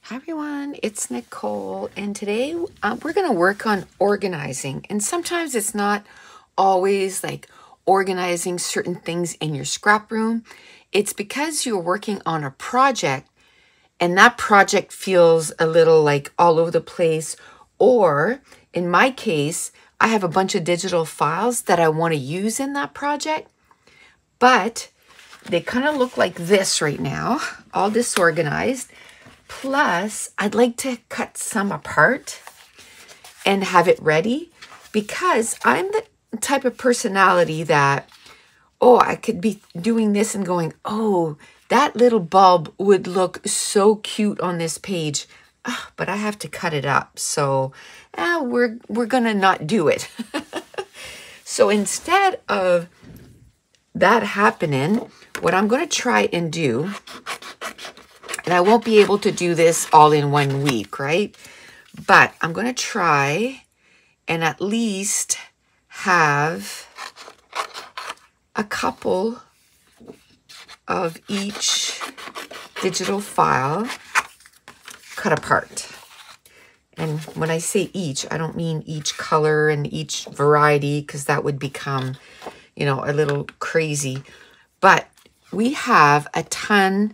Hi everyone, it's Nicole, and today we're going to work on organizing. And sometimes it's not always like organizing certain things in your scrap room. It's because you're working on a project and that project feels a little like all over the place. Or in my case, I have a bunch of digital files that I want to use in that project, but they kind of look like this right now, all disorganized. Plus, I'd like to cut some apart and have it ready because I'm the type of personality that, I could be doing this and going, that little bulb would look so cute on this page, but I have to cut it up. So we're going to not do it. So instead of that happening, what I'm going to try and do, and I won't be able to do this all in 1 week, right? But I'm going to try and at least have a couple of each digital file cut apart. And when I say each, I don't mean each color and each variety, because that would become, a little crazy. But we have a ton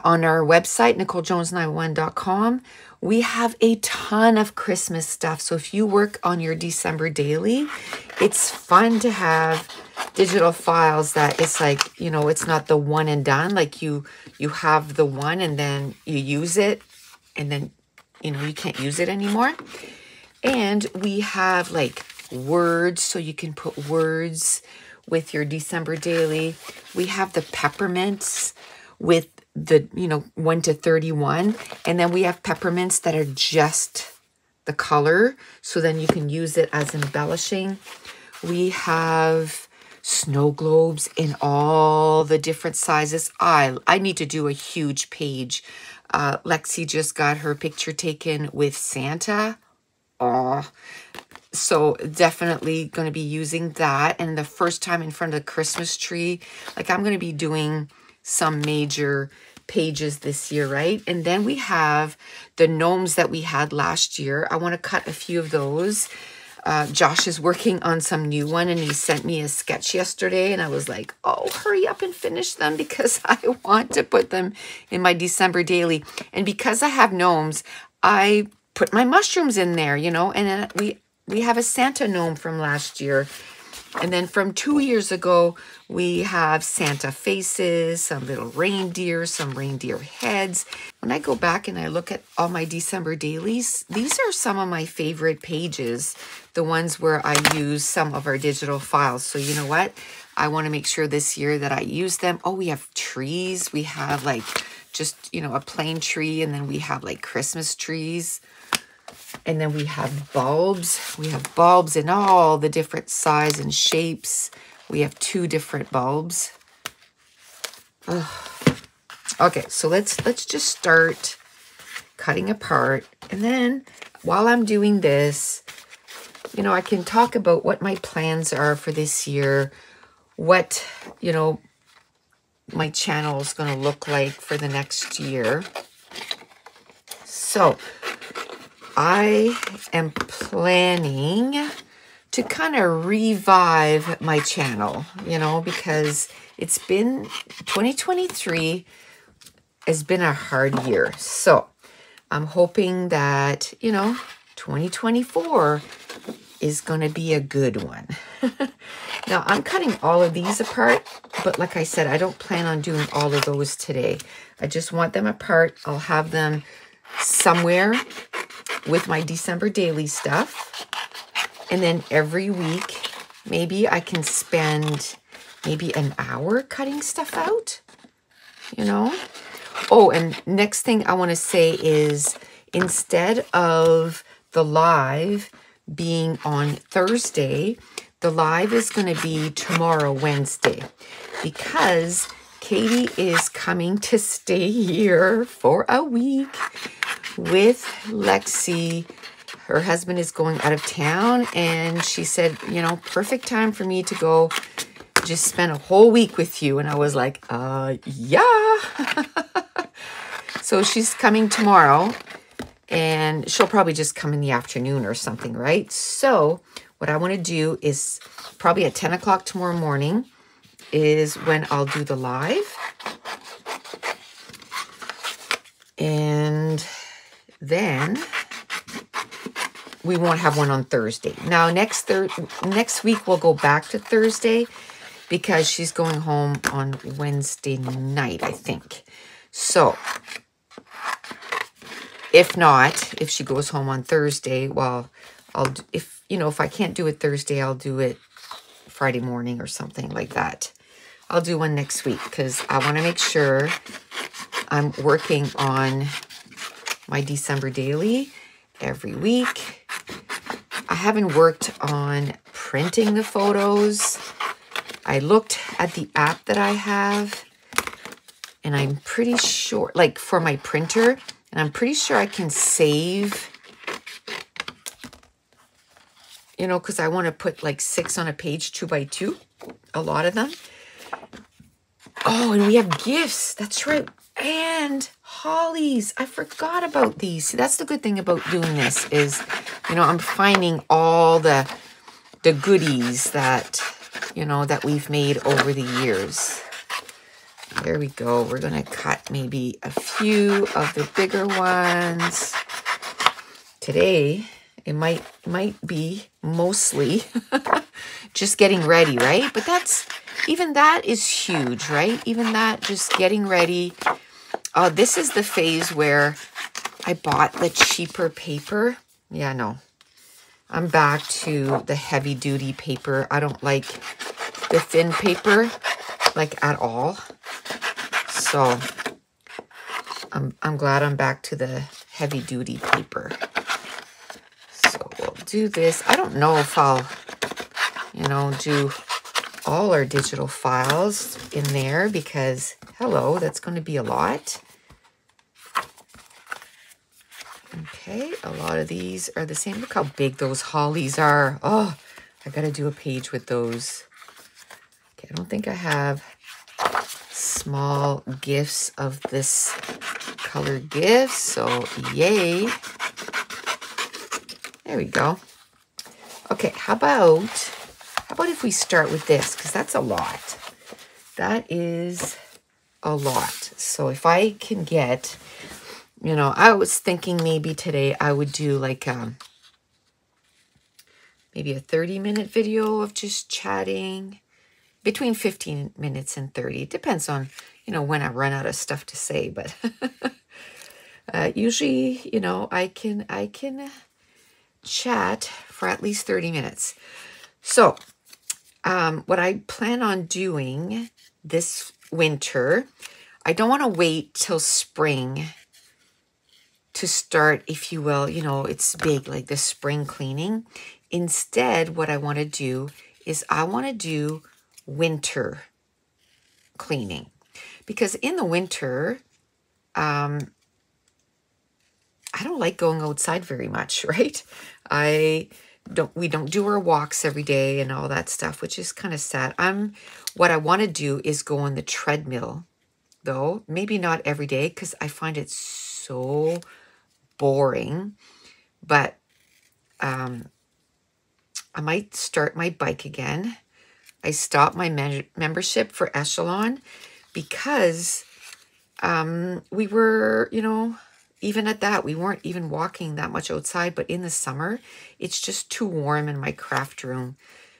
on our website, NicoleJones91.com, we have a ton of Christmas stuff. So if you work on your December daily, it's fun to have digital files that it's like, it's not the one and done. Like you have the one and then you use it and then, you can't use it anymore. And we have like words, so you can put words with your December daily. We have the peppermints with the 1 to 31, and then we have peppermints that are just the color, so then you can use it as embellishing. We have snow globes in all the different sizes. I need to do a huge page. Lexi just got her picture taken with Santa. So definitely going to be using that. And the first time in front of the Christmas tree, like I'm going to be doing some major pages this year, right? And then we have the gnomes that we had last year. I want to cut a few of those. Josh is working on some new one and he sent me a sketch yesterday and I was like, hurry up and finish them because I want to put them in my December daily. And because I have gnomes, I put my mushrooms in there, and then we have a Santa gnome from last year. And then from 2 years ago, we have Santa faces, some little reindeer, some reindeer heads. When I go back and I look at all my December dailies, these are some of my favorite pages, the ones where I use some of our digital files. So you know what? I want to make sure this year that I use them. We have trees. We have like just, a plain tree, and then we have like Christmas trees. And then we have bulbs. We have bulbs in all the different size and shapes. We have 2 different bulbs. Okay, so let's just start cutting apart. And then while I'm doing this, I can talk about what my plans are for this year, what, my channel is going to look like for the next year. So I am planning to kind of revive my channel, because it's been 2023 has been a hard year. So I'm hoping that, 2024 is going to be a good one. Now I'm cutting all of these apart, but like I said, I don't plan on doing all of those today. I just want them apart. I'll have them somewhere with my December daily stuff. And then every week, maybe I can spend maybe an hour cutting stuff out, and next thing I want to say is instead of the live being on Thursday, the live is going to be tomorrow, Wednesday, because Katie is coming to stay here for a week with Lexi. Her husband is going out of town, and she said, perfect time for me to go just spend a whole week with you. And I was like, yeah. So she's coming tomorrow, and she'll probably just come in the afternoon or something, right? So what I want to do is probably at 10 o'clock tomorrow morning is when I'll do the live. And then we won't have one on Thursday. Now, next week we'll go back to Thursday because she's going home on Wednesday night, I think. So if not, if she goes home on Thursday, well, if I can't do it Thursday, I'll do it Friday morning or something like that. I'll do one next week because I want to make sure I'm working on my December daily every week. I haven't worked on printing the photos. I looked at the app that I have, and I'm pretty sure, like for my printer, and I'm pretty sure I can save, because I want to put like 6 on a page, 2 by 2, a lot of them. Oh, and we have gifts. That's right. And hollies. I forgot about these. See, that's the good thing about doing this is, I'm finding all the goodies that, that we've made over the years. There we go. We're going to cut maybe a few of the bigger ones. Today, it might be mostly just getting ready, right? But even that is huge, right? Even that, just getting ready. This is the phase where I bought the cheaper paper. Yeah, no. I'm back to the heavy duty paper. I don't like the thin paper, like at all. So I'm glad I'm back to the heavy duty paper. So we'll do this. I don't know if I'll, do all our digital files in there because, hello, that's going to be a lot. Okay, a lot of these are the same. Look how big those hollies are. Oh, I got to do a page with those. Okay, I don't think I have small gifts of this color gift, so yay. There we go. Okay, how about if we start with this, because that's a lot. That is a lot. So if I can get, I was thinking maybe today I would do like maybe a 30-minute video of just chatting, between 15 minutes and 30. It depends on, when I run out of stuff to say, but usually, I can chat for at least 30 minutes. So what I plan on doing this winter, I don't want to wait till spring to start, if you will, it's big, like the spring cleaning. Instead, what I want to do is I want to do winter cleaning. Because in the winter, I don't like going outside very much, right? We don't do our walks every day and all that stuff, which is kind of sad. What I want to do is go on the treadmill, though. Maybe not every day because I find it so boring. But I might start my bike again. I stopped my membership for Echelon because we were, even at that, we weren't even walking that much outside. But in the summer, it's just too warm in my craft room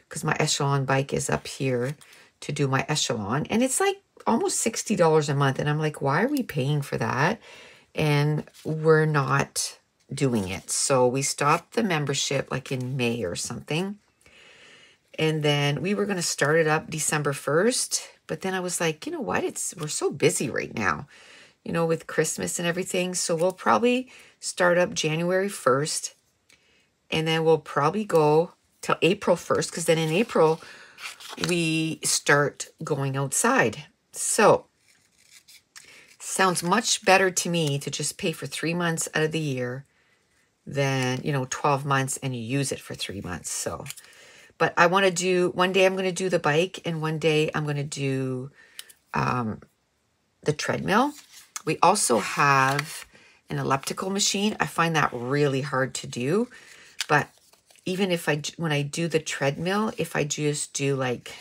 because my Echelon bike is up here to do my Echelon. And it's like almost $60 a month. And I'm like, why are we paying for that? And we're not doing it. So we stopped the membership like in May or something. And then we were going to start it up December 1st. But then I was like, you know what? We're so busy right now, with Christmas and everything. So we'll probably start up January 1st. And then we'll probably go till April 1st. Because then in April, we start going outside. So sounds much better to me to just pay for 3 months out of the year than, 12 months and you use it for 3 months. So, but I want to do, one day I'm going to do the bike and one day I'm going to do the treadmill. We also have an elliptical machine. I find that really hard to do, but even if when I do the treadmill, if I just do like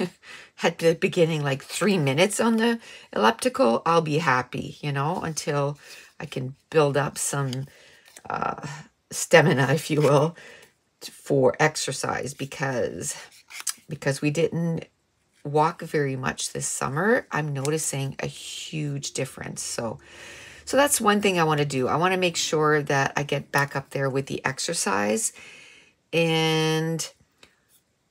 at the beginning, like 3 minutes on the elliptical, I'll be happy, you know, until I can build up some stamina, if you will, for exercise, because we didn't walk very much this summer. I'm noticing a huge difference. So that's one thing I want to do. I want to make sure that I get back up there with the exercise. And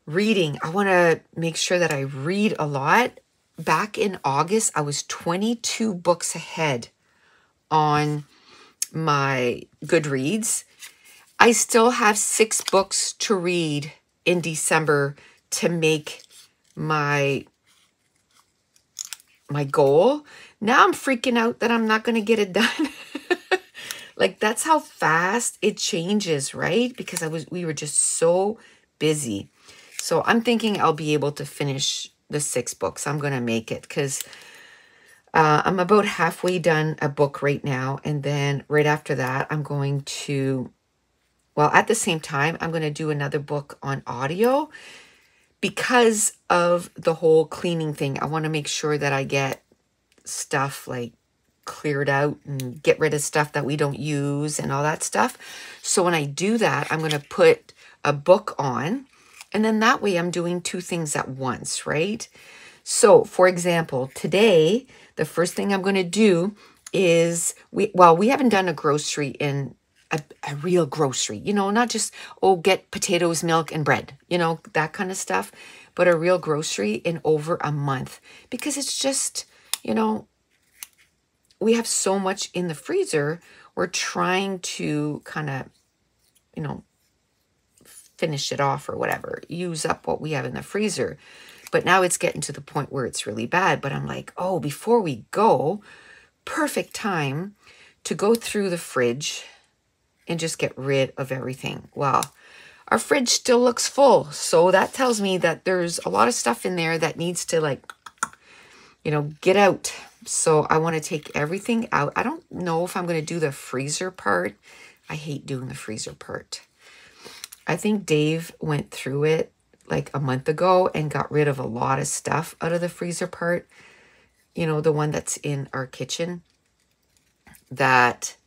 reading, I want to make sure that I read a lot. Back in August, I was 22 books ahead on my Goodreads. I still have 6 books to read in December to make my goal. Now I'm freaking out that I'm not going to get it done. Like, that's how fast it changes, right? Because we were just so busy. So I'm thinking I'll be able to finish the 6 books. I'm going to make it, because I'm about halfway done a book right now. And then right after that, I'm going to, well, at the same time, I'm going to do another book on audio because of the whole cleaning thing. I want to make sure that I get stuff like cleared out and get rid of stuff that we don't use and all that stuff. So when I do that, I'm going to put a book on, and then that way I'm doing 2 things at once, right? So for example, today, the first thing I'm going to do is, we haven't done a grocery in a real grocery, you know, not just, oh, get potatoes, milk, and bread, you know, that kind of stuff, but a real grocery in over a month, because it's just, you know, we have so much in the freezer. We're trying to kind of, you know, finish it off or whatever, use up what we have in the freezer. But now it's getting to the point where it's really bad. But I'm like, oh, before we go, perfect time to go through the fridge and just get rid of everything. Well, our fridge still looks full. So that tells me that there's a lot of stuff in there that needs to, like, you know, get out. So I want to take everything out. I don't know if I'm going to do the freezer part. I hate doing the freezer part. I think Dave went through it like a month ago and got rid of a lot of stuff out of the freezer part. You know, the one that's in our kitchen that,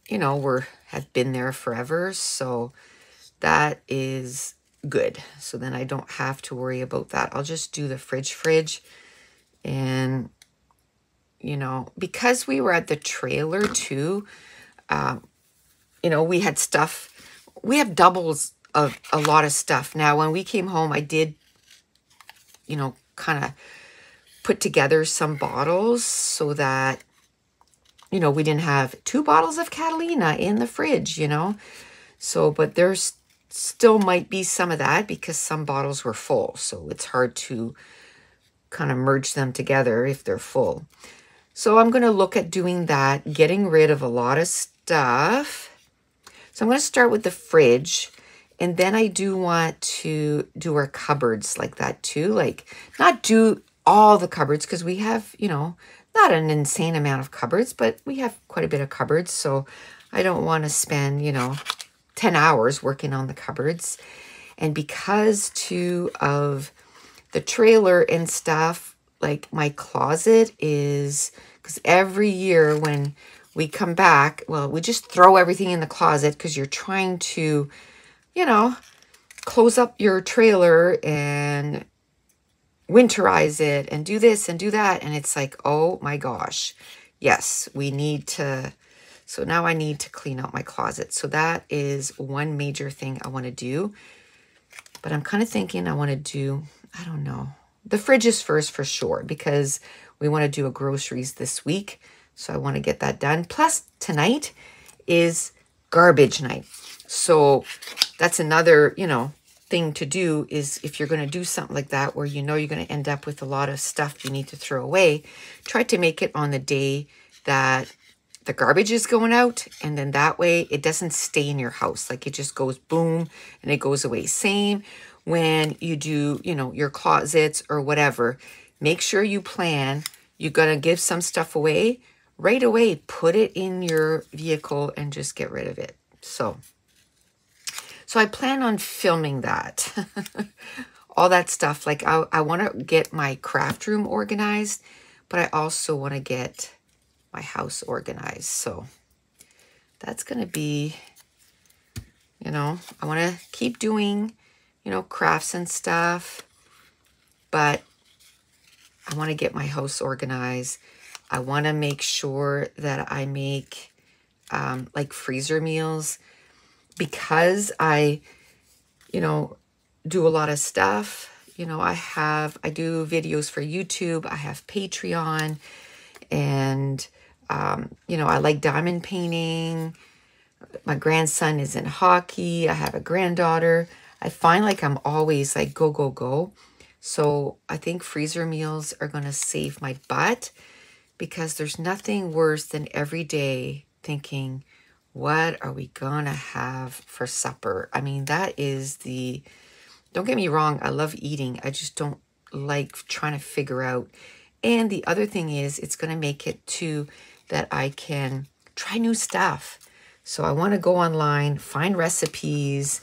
you know, have been there forever. So that is good. So then I don't have to worry about that. I'll just do the fridge. And, you know, because we were at the trailer too, you know, we had stuff. We have doubles of a lot of stuff. Now, when we came home, I did, you know, kind of put together some bottles so that, you know, we didn't have 2 bottles of Catalina in the fridge, you know. So, but there's still might be some of that because some bottles were full. So it's hard to kind of merge them together if they're full. So I'm going to look at doing that, getting rid of a lot of stuff. So I'm going to start with the fridge, and then I do want to do our cupboards like that too. Like, not do all the cupboards because we have, you know, not an insane amount of cupboards, but we have quite a bit of cupboards. So I don't want to spend, you know, 10 hours working on the cupboards. And because too of the trailer and stuff, like my closet is, because every year when we come back, well, we just throw everything in the closet because you're trying to, you know, close up your trailer and winterize it and do this and do that. And it's like, oh my gosh, yes, we need to. So now I need to clean out my closet. So that is one major thing I want to do. But I'm kind of thinking I want to do, I don't know. The fridge is first for sure because we want to do a groceries this week. So I want to get that done. Plus tonight is garbage night. So that's another, you know, thing to do is if you're going to do something like that where you know you're going to end up with a lot of stuff you need to throw away, try to make it on the day that the garbage is going out, and then that way it doesn't stay in your house. Like, it just goes boom and it goes away. Same when you do, you know, your closets or whatever. Make sure you plan you're going to give some stuff away, right away, put it in your vehicle and just get rid of it. So I plan on filming that. All that stuff. Like I want to get my craft room organized, but I also want to get my house organized. So that's going to be, you know, I want to keep doing, you know, crafts and stuff, but I want to get my house organized. I want to make sure that I make like freezer meals, because I, you know, do a lot of stuff. You know, I do videos for YouTube. I have Patreon, and, you know, I like diamond painting. My grandson is in hockey. I have a granddaughter. I find like I'm always like go, go, go. So I think freezer meals are going to save my butt, because there's nothing worse than every day thinking, what are we going to have for supper? I mean, that is don't get me wrong, I love eating. I just don't like trying to figure out. And the other thing is, it's going to make it too that I can try new stuff. So I want to go online, find recipes,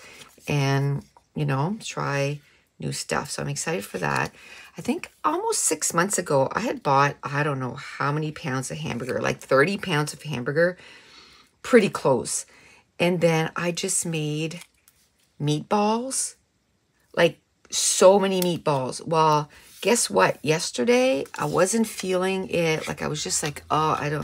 and, you know, try new stuff. So I'm excited for that. I think almost 6 months ago, I had bought, I don't know how many pounds of hamburger, like 30 pounds of hamburger, pretty close. And then I just made meatballs, like so many meatballs. Well, guess what? Yesterday, I wasn't feeling it. Like I was just like, oh,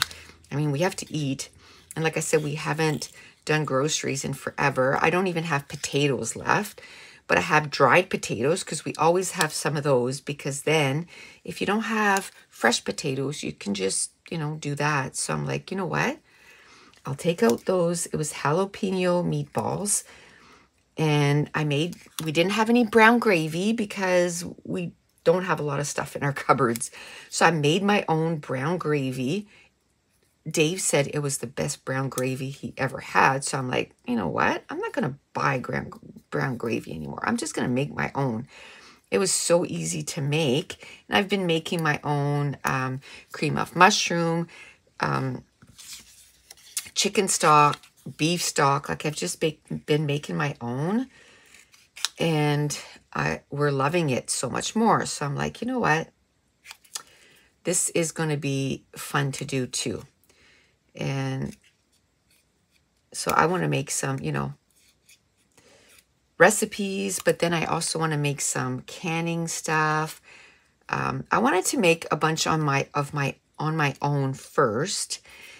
I mean, we have to eat. And like I said, we haven't done groceries in forever. I don't even have potatoes left, but I have dried potatoes, because we always have some of those, because then if you don't have fresh potatoes, you can just, you know, do that. So I'm like, you know what? I'll take out those. It was jalapeno meatballs. And we didn't have any brown gravy because we don't have a lot of stuff in our cupboards. So I made my own brown gravy. Dave said it was the best brown gravy he ever had. So I'm like, you know what? I'm not going to buy brown gravy anymore. I'm just going to make my own. It was so easy to make. And I've been making my own cream of mushroom, chicken stock, beef stock. Like I've just been making my own. And we're loving it so much more. So I'm like, you know what? This is going to be fun to do too. And so I want to make some, you know, recipes, but then I also want to make some canning stuff. I wanted to make a bunch on my own first,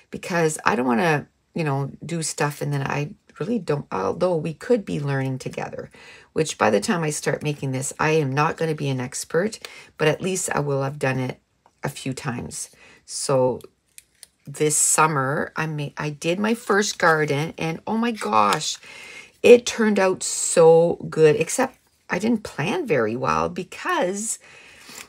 because I don't want to, you know, do stuff and then I really don't, although we could be learning together, which by the time I start making this, I am not going to be an expert, but at least I will have done it a few times. So this summer, I did my first garden, and oh my gosh, it turned out so good, except I didn't plan very well, because,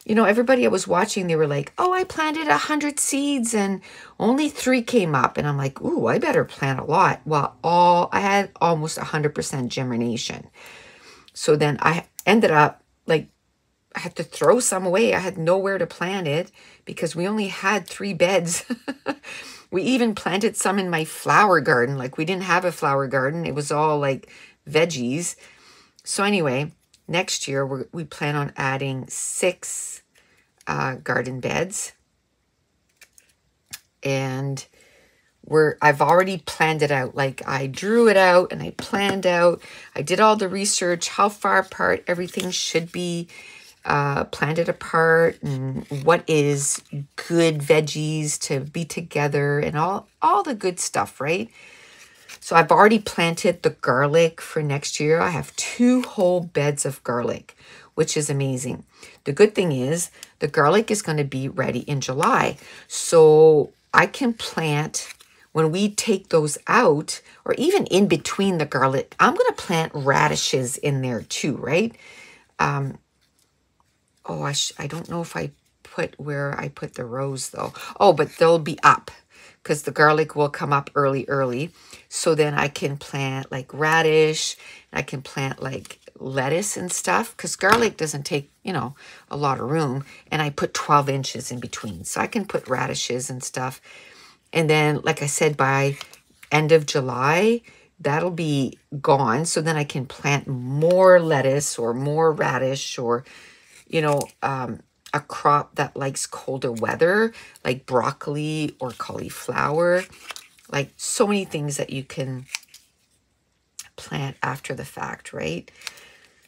you know, everybody I was watching, they were like, oh, I planted 100 seeds and only 3 came up. And I'm like, ooh, I better plant a lot. Well, I had almost 100% germination. So then I ended up like, I had to throw some away. I had nowhere to plant it because we only had 3 beds. We even planted some in my flower garden. Like we didn't have a flower garden. It was all like veggies. So anyway, next year we plan on adding 6 garden beds. And I've already planned it out. Like I drew it out and I planned out. I did all the research, how far apart everything should be planted apart, and what is good veggies to be together, and all the good stuff, right? So I've already planted the garlic for next year. I have 2 whole beds of garlic, which is amazing. The good thing is the garlic is going to be ready in July. So I can plant, when we take those out, or even in between the garlic, I'm going to plant radishes in there too, right? Oh, I don't know if I put where I put the rows though. Oh, but they'll be up because the garlic will come up early. So then I can plant like radish. I can plant like lettuce and stuff, because garlic doesn't take, you know, a lot of room. And I put 12 inches in between. So I can put radishes and stuff. And then, like I said, by end of July, that'll be gone. So then I can plant more lettuce or more radish or, you know, a crop that likes colder weather, like broccoli or cauliflower. Like so many things that you can plant after the fact, right?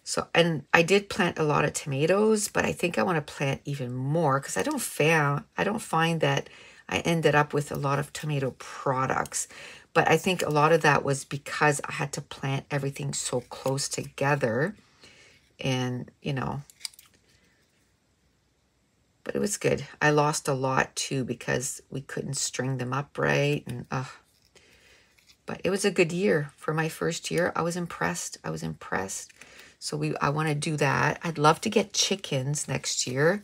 So, and I did plant a lot of tomatoes, but I think I want to plant even more because I don't find that I ended up with a lot of tomato products. But I think a lot of that was because I had to plant everything so close together. And, you know, but it was good. I lost a lot too because we couldn't string them up right. And, but it was a good year. For my first year, I was impressed. I was impressed. So I want to do that. I'd love to get chickens next year.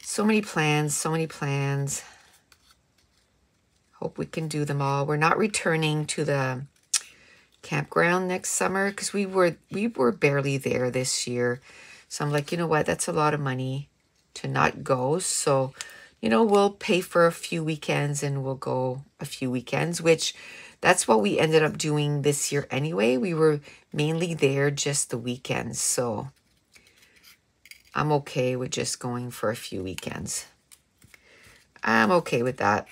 So many plans, so many plans. Hope we can do them all. We're not returning to the campground next summer because we were barely there this year. So I'm like, you know what? That's a lot of money to not go. So, you know, we'll pay for a few weekends and we'll go a few weekends, which that's what we ended up doing this year anyway. We were mainly there just the weekends. So I'm okay with just going for a few weekends. I'm okay with that.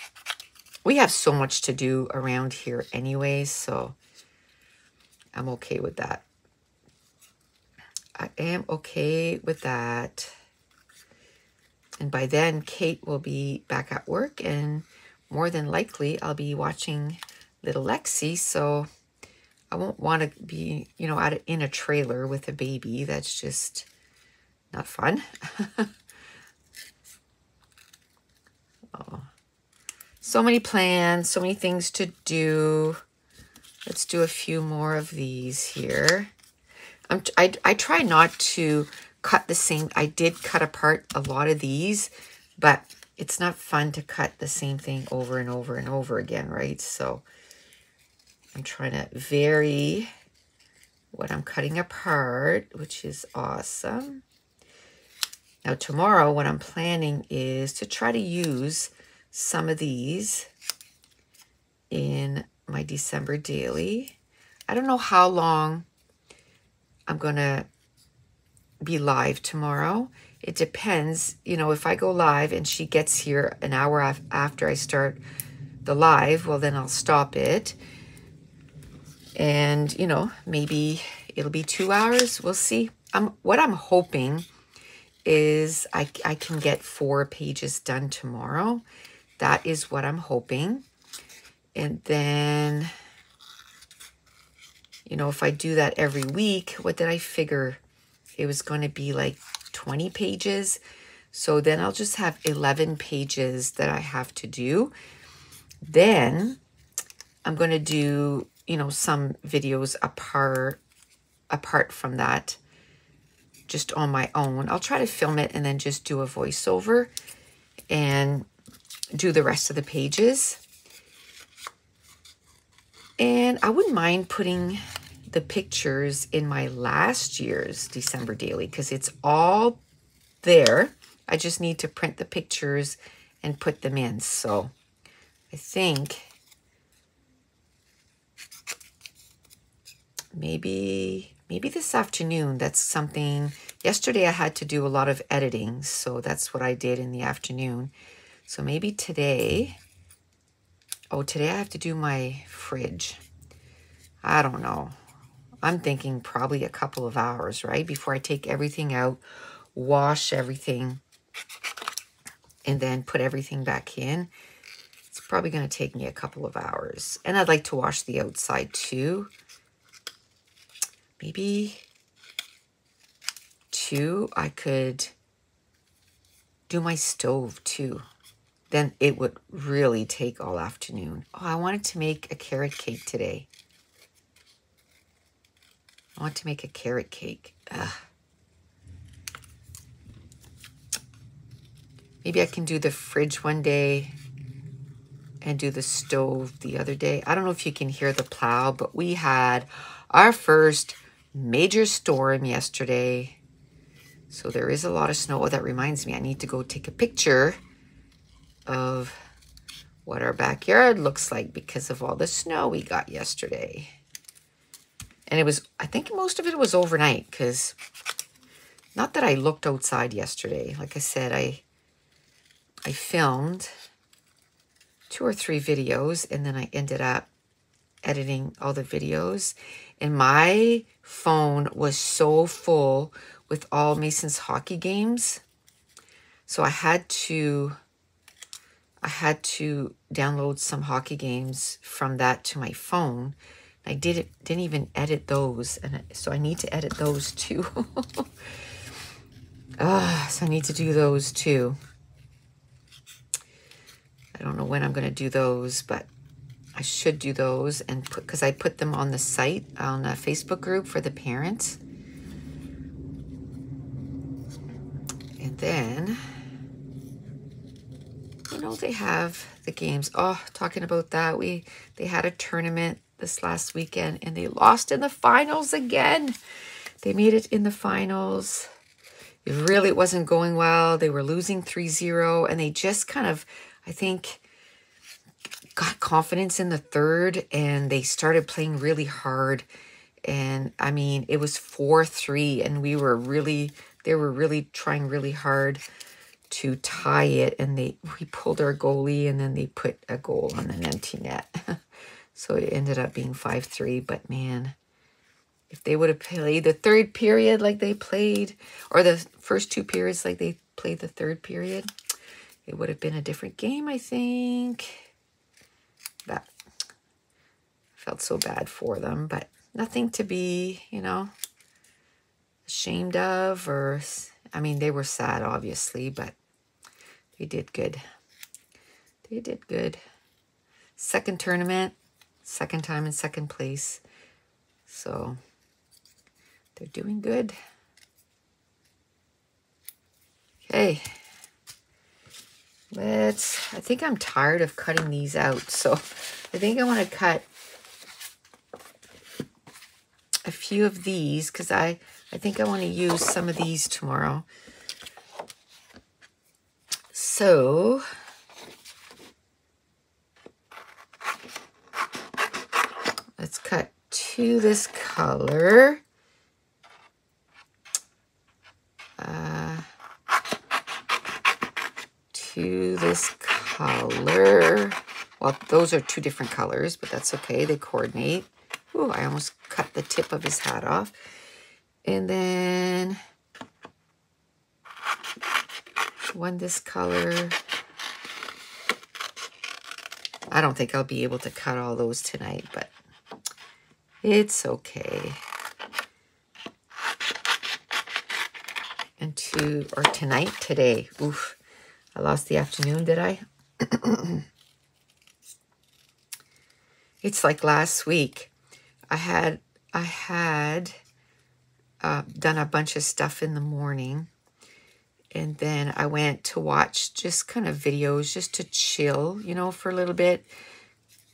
We have so much to do around here anyway, so I'm okay with that. I am okay with that. And by then, Kate will be back at work, and more than likely, I'll be watching little Lexi, so I won't want to be, you know, in a trailer with a baby. That's just not fun. Oh. So many plans, so many things to do. Let's do a few more of these here. I try not to cut the same. I did cut apart a lot of these, but it's not fun to cut the same thing over and over and over again, right? So I'm trying to vary what I'm cutting apart, which is awesome. Now tomorrow, what I'm planning is to try to use some of these in my December daily. I don't know how long I'm going to be live tomorrow. It depends, you know, if I go live and she gets here an hour after I start the live, well, then I'll stop it. And, you know, maybe it'll be 2 hours. We'll see. What I'm hoping is I can get 4 pages done tomorrow. That is what I'm hoping. And then, you know, if I do that every week, what did I figure? It was going to be like 20 pages. So then I'll just have 11 pages that I have to do. Then I'm going to do, you know, some videos apart from that, just on my own. I'll try to film it and then just do a voiceover and do the rest of the pages. And I wouldn't mind putting the pictures in my last year's December daily because it's all there. I just need to print the pictures and put them in. So I think maybe this afternoon, that's something. Yesterday I had to do a lot of editing, so that's what I did in the afternoon. So maybe today, today I have to do my fridge. I don't know. I'm thinking probably a couple of hours, right? Before I take everything out, wash everything, and then put everything back in. It's probably going to take me a couple of hours. And I'd like to wash the outside too. Maybe 2, I could do my stove too. Then it would really take all afternoon. Oh, I wanted to make a carrot cake today. I want to make a carrot cake. Ugh. Maybe I can do the fridge one day and do the stove the other day. I don't know if you can hear the plow, but we had our first major storm yesterday. So there is a lot of snow. Oh, that reminds me, I need to go take a picture of what our backyard looks like because of all the snow we got yesterday. And it was, I think most of it was overnight, because not that I looked outside yesterday. Like I said, I filmed 2 or 3 videos, and then I ended up editing all the videos. And my phone was so full with all Mason's hockey games. So I had to download some hockey games from that to my phone. I didn't even edit those, and so I need to edit those too. So I need to do those too. I don't know when I'm going to do those, but I should do those, and because I put them on the site, on a Facebook group for the parents. And then, you know, they have the games. Oh, talking about that, they had a tournament this last weekend, and they lost in the finals again. They made it in the finals. It really wasn't going well. They were losing 3-0, and they just kind of, I think, got confidence in the third, and they started playing really hard. And I mean, it was 4-3, and they were really trying really hard to tie it, and we pulled our goalie, and then they put a goal on an empty net. So it ended up being 5-3. But man, if they would have played the third period like they played, or the first 2 periods like they played the third period, it would have been a different game, I think. But I felt so bad for them, but nothing to be, you know, ashamed of, or, I mean, they were sad, obviously, but they did good. They did good. Second tournament, second time in second place. So they're doing good. Okay. I think I'm tired of cutting these out. So I think I want to cut a few of these, because I think I want to use some of these tomorrow. So let's cut to this color. To this color. Well, those are 2 different colors, but that's okay. They coordinate. Ooh, I almost cut the tip of his hat off. And then one this color. I don't think I'll be able to cut all those tonight, but it's okay. And today. Oof. I lost the afternoon, did I? It's like last week. I had done a bunch of stuff in the morning, and then I went to watch just kind of videos just to chill, you know, for a little bit,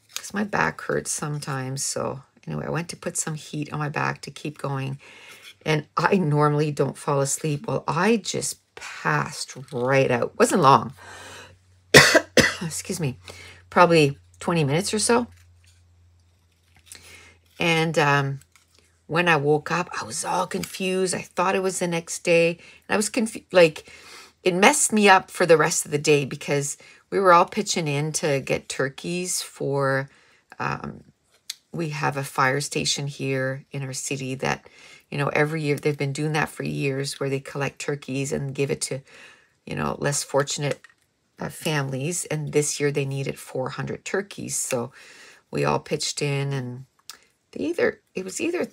because my back hurts sometimes. So anyway, I went to put some heat on my back to keep going, and I normally don't fall asleep. Well, I just passed right out. Wasn't long. Excuse me. Probably 20 minutes or so. And when I woke up, I was all confused. I thought it was the next day. And I was confused. Like, it messed me up for the rest of the day, because we were all pitching in to get turkeys for, we have a fire station here in our city that, you know, every year, they've been doing that for years, where they collect turkeys and give it to, you know, less fortunate families. And this year they needed 400 turkeys. So we all pitched in, and it was either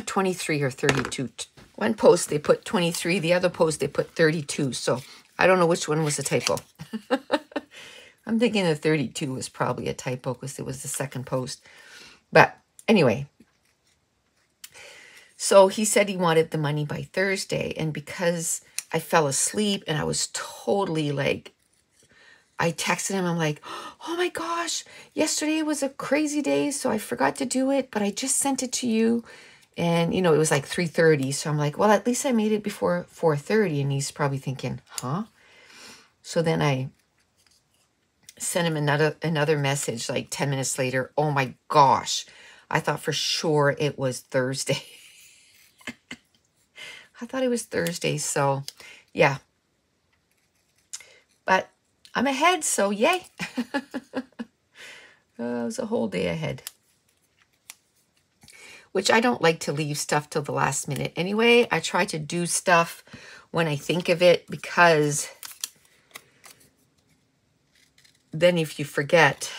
23 or 32. One post they put 23, the other post they put 32. So I don't know which one was a typo. I'm thinking the 32 was probably a typo, because it was the second post. But anyway, so he said he wanted the money by Thursday. And because I fell asleep and I was totally like, I texted him, I'm like, oh my gosh, yesterday was a crazy day, so I forgot to do it, but I just sent it to you. And, you know, it was like 3:30. So I'm like, well, at least I made it before 4:30. And he's probably thinking, huh? So then I sent him another message like 10 minutes later. Oh my gosh. I thought for sure it was Thursday. I thought it was Thursday. So yeah. But I'm ahead. So yay. It was a whole day ahead. Which I don't like to leave stuff till the last minute. Anyway, I try to do stuff when I think of it, because then if you forget,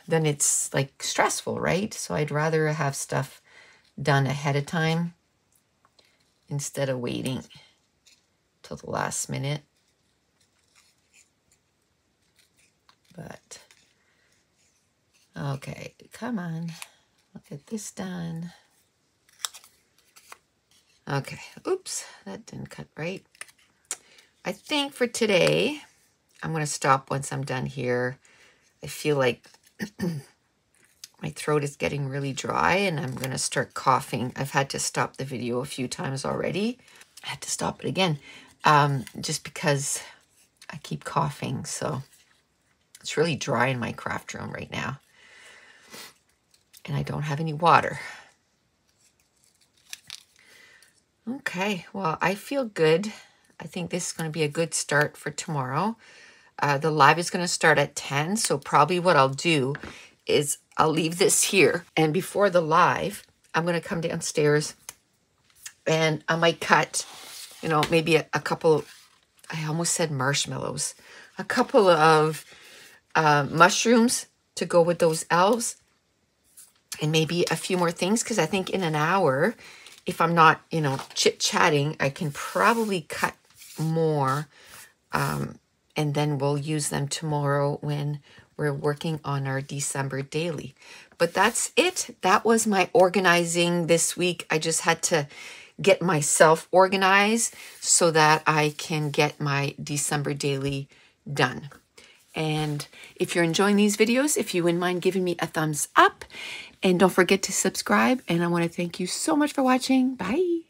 then it's like stressful, right? So I'd rather have stuff done ahead of time instead of waiting till the last minute. But, okay, come on. I'll get this done. Okay, oops, that didn't cut right. I think for today, I'm going to stop once I'm done here. I feel like my throat is getting really dry and I'm going to start coughing. I've had to stop the video a few times already. I had to stop it again just because I keep coughing. So it's really dry in my craft room right now. And I don't have any water. Okay, well, I feel good. I think this is going to be a good start for tomorrow. The live is going to start at 10, so probably what I'll do is I'll leave this here. And before the live, I'm going to come downstairs and I might cut, you know, maybe a couple, I almost said marshmallows, a couple of mushrooms to go with those elves, and maybe a few more things, because I think in an hour, if I'm not, you know, chit-chatting, I can probably cut more, and then we'll use them tomorrow when we're working on our December daily. But that's it. That was my organizing this week. I just had to get myself organized so that I can get my December daily done. And if you're enjoying these videos, if you wouldn't mind giving me a thumbs up, and don't forget to subscribe. And I want to thank you so much for watching. Bye.